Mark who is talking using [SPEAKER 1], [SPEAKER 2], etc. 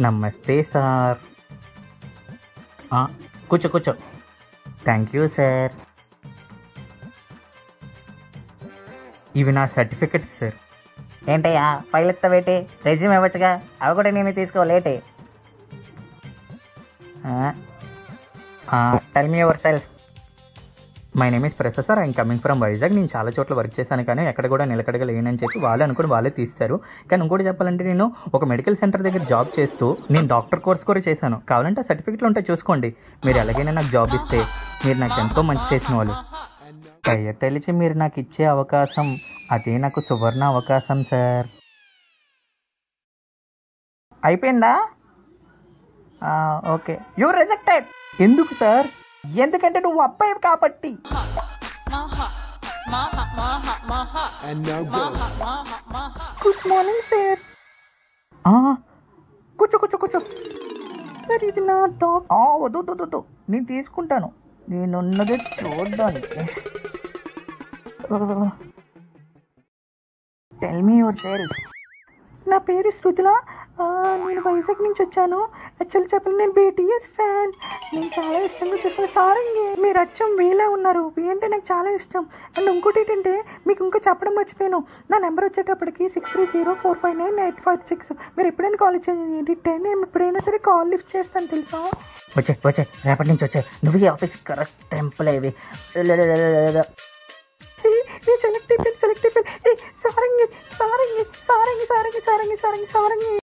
[SPEAKER 1] నమస్తే సార్. కూర్చో కూర్చో. Thank you sir. ఇవి నా సర్టిఫికెట్స్ సార్.
[SPEAKER 2] ఏంటయ్యా ఫైల్ ఎత్తవేటి? రెజ్యూమ్ ఇవ్వచ్చుగా, అవి కూడా నేను తీసుకోలేటి.
[SPEAKER 1] Tell me your self. My name is professor. I'm coming from Vizag. నేను చాలా చోట్ల వర్క్ చేశాను, కానీ ఎక్కడ కూడా నిలకడగా లేనని చెప్పి వాళ్ళు అనుకుని వాళ్ళే తీస్తారు. కానీ ఇంకోటి చెప్పాలంటే, నేను ఒక మెడికల్ సెంటర్ దగ్గర జాబ్ చేస్తూ నేను డాక్టర్ కోర్స్ కూడా చేశాను. కావాలంటే సర్టిఫికెట్లు ఉంటాయి, చూసుకోండి. మీరు ఎలాగైనా నాకు జాబ్ ఇస్తే మీరు నాకు ఎంతో మంచి చేసిన వాళ్ళు. దయ తెలిసి మీరు నాకు ఇచ్చే అవకాశం, అదే నాకు సువర్ణ అవకాశం సార్.
[SPEAKER 2] అయిపోయిందా? Okay, you rejected.
[SPEAKER 1] ఎందుకు సార్?
[SPEAKER 2] ఎందుకంటే నువ్వు అబ్బాయి కాబట్టి.
[SPEAKER 1] Good morning sir. కూర్చో కూర్చో కూర్చో. సార్ ఇది నా డాగ్.
[SPEAKER 2] వద్దు వద్దు వద్దు, నేను తీసుకుంటాను. నేనున్నది చూడడానికి. Tell me your self.
[SPEAKER 1] నా పేరు శృతుల. నేను వైజాగ్ నుంచి వచ్చాను. యాక్చువల్లీ చెప్పాలి, నేను BTS ఫ్యాన్. నేను చాలా ఇష్టంగా చూస్తాను. సారంగి మీరు అచ్చం వీలా ఉన్నారు. అంటే నాకు చాలా ఇష్టం. అండ్ ఇంకోటి ఏంటంటే, మీకు ఇంకో చెప్పడం మర్చిపోయాను. నా నెంబర్ వచ్చేటప్పటికి 6304598556. మీరు ఎప్పుడైనా కాల్ చేయండి. 10 నేను ఎప్పుడైనా సరే కాల్ లిఫ్ట్ చేస్తాను, తెలుసా?
[SPEAKER 2] వచ్చే రేపటి నుంచి వచ్చే. నువ్వు ఈ ఆఫీస్ కరెక్ట్ టెంపుల్ అవి.
[SPEAKER 1] సెలెక్ట్ అయిపోయింది. సారంగి సారంగి సారంగి సారంగి సారంగి సారంగి సారంగి.